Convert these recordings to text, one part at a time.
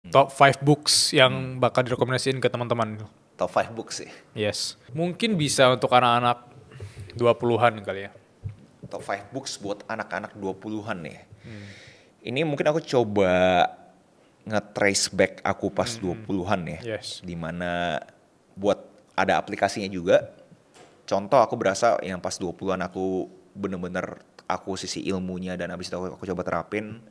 Top 5 books yang bakal direkomendasiin ke teman-teman. Top 5 books sih. Yes. Mungkin bisa untuk anak-anak 20-an kali ya. Top 5 books buat anak-anak 20-an ya. Ini mungkin aku coba nge-trace back aku pas 20-an ya. Yes. Dimana buat ada aplikasinya juga. Contoh aku berasa yang pas 20-an aku bener-bener aku sisi ilmunya dan abis itu aku coba terapin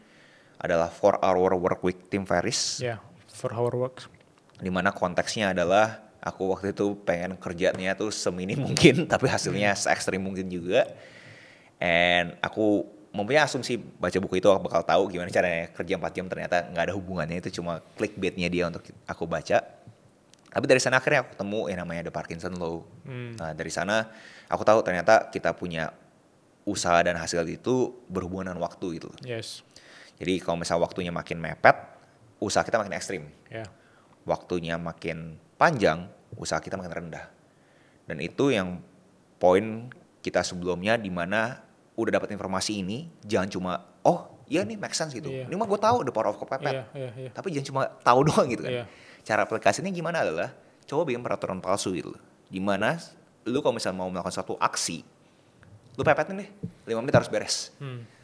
adalah 4-Hour Workweek Tim Ferriss. Ya, 4-hour work. Dimana konteksnya adalah aku waktu itu pengen kerjanya tuh seminim mungkin tapi hasilnya se-ekstrim mungkin juga. And aku mempunyai asumsi baca buku itu aku bakal tahu gimana caranya kerja 4 jam, ternyata nggak ada hubungannya, itu cuma clickbaitnya dia untuk aku baca. Tapi dari sana akhirnya aku ketemu yang namanya The Parkinson Law. Nah dari sana aku tahu ternyata kita punya usaha dan hasil itu berhubungan dengan waktu gitu. Yes. Jadi kalau misalnya waktunya makin mepet, usaha kita makin ekstrim. Ya. Waktunya makin panjang, usaha kita makin rendah. Dan itu yang poin kita sebelumnya, di mana udah dapat informasi ini, jangan cuma, oh iya nih make sense gitu. Iya. Ini mah gue tahu the power of kepepet. Iya. Tapi jangan cuma tahu doang gitu kan. Iya. Cara aplikasinya gimana adalah, coba bikin peraturan palsu gitu. Dimana lu kalau misalnya mau melakukan suatu aksi, lu pepetin deh, 5 menit harus beres.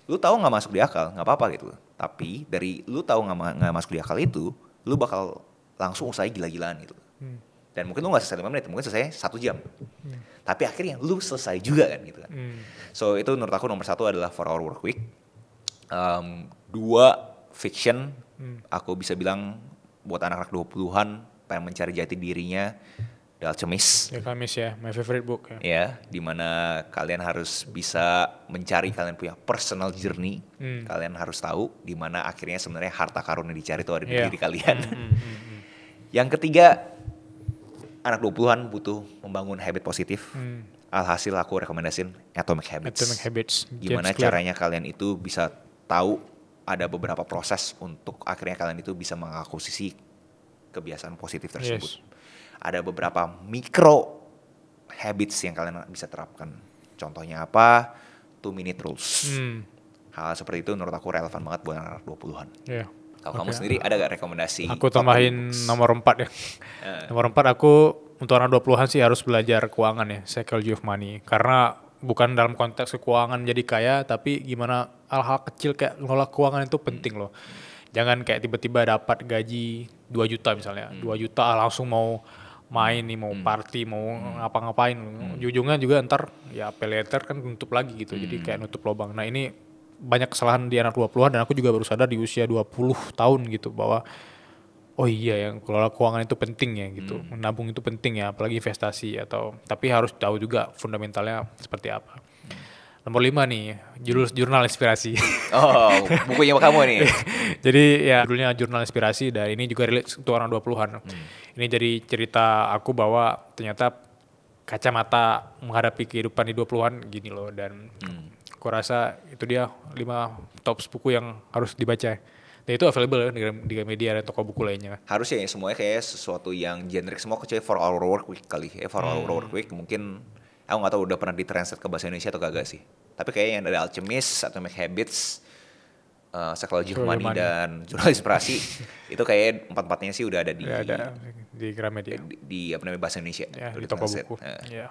Lu tahu nggak masuk di akal, nggak apa-apa gitu. Tapi dari lu tahu nggak masuk di akal itu, lu bakal langsung usaha gila-gilaan gitu. Dan mungkin lu nggak selesai 5 menit, mungkin selesai 1 jam. Tapi akhirnya lu selesai juga kan gitu kan. So itu menurut aku nomor 1 adalah 4-Hour Workweek. 2 fiction, aku bisa bilang buat anak-anak 20-an pengen mencari jati dirinya, The Alchemist. The Alchemist ya, my favorite book ya. Ya, dimana kalian harus bisa mencari, kalian punya personal journey. Kalian harus tahu dimana akhirnya sebenarnya harta karun yang dicari itu ada di diri kalian. Yang ketiga, anak 20-an butuh membangun habit positif. Alhasil aku rekomendasiin Atomic Habits. Atomic Habits. Gimana caranya kalian itu bisa tahu ada beberapa proses untuk akhirnya kalian itu bisa mengakuisisi kebiasaan positif tersebut. Yes. Ada beberapa micro habits yang kalian bisa terapkan. Contohnya apa? 2-minute rules. Hal seperti itu menurut aku relevan banget buat anak 20-an. Yeah. Kalau kamu sendiri ada gak rekomendasi? Aku tambahin nomor 4 ya. Nomor 4 aku untuk anak 20-an sih harus belajar keuangan ya, Psychology of Money. Karena bukan dalam konteks keuangan jadi kaya, tapi gimana hal-hal kecil kayak ngelola keuangan itu penting loh. Jangan kayak tiba-tiba dapat gaji 2 juta misalnya. 2 juta langsung mau main nih, mau party, mau ngapa-ngapain. Ujungnya juga ntar ya pay later kan nutup lagi gitu. Jadi kayak nutup lubang. Nah ini banyak kesalahan di anak 20-an dan aku juga baru sadar di usia 20 tahun gitu bahwa oh iya yang kelola keuangan itu penting ya gitu. Menabung itu penting ya, apalagi investasi tapi harus tahu juga fundamentalnya seperti apa. Nomor 5 nih, jurnal inspirasi. Oh, bukunya kamu nih. Jadi ya judulnya jurnal inspirasi dan ini juga relate untuk orang 20-an. Ini jadi cerita aku bahwa ternyata kacamata menghadapi kehidupan di 20-an gini loh, dan aku rasa itu dia 5 top buku yang harus dibaca. Dan itu available di media dan toko buku lainnya. Harusnya ya semuanya kayak sesuatu yang generik semua, kecuali 4-Hour Workweek kali. 4-Hour Workweek mungkin aku nggak tahu udah pernah ditranslate ke bahasa Indonesia atau gak sih. Tapi kayaknya yang dari Alchemist, Atomic Habits, Psychology of Money dan Jurnal Inspirasi itu kayak 4-4-nya sih udah ada di Gramedia. di apa namanya bahasa Indonesia. Ya, di toko buku. Ya.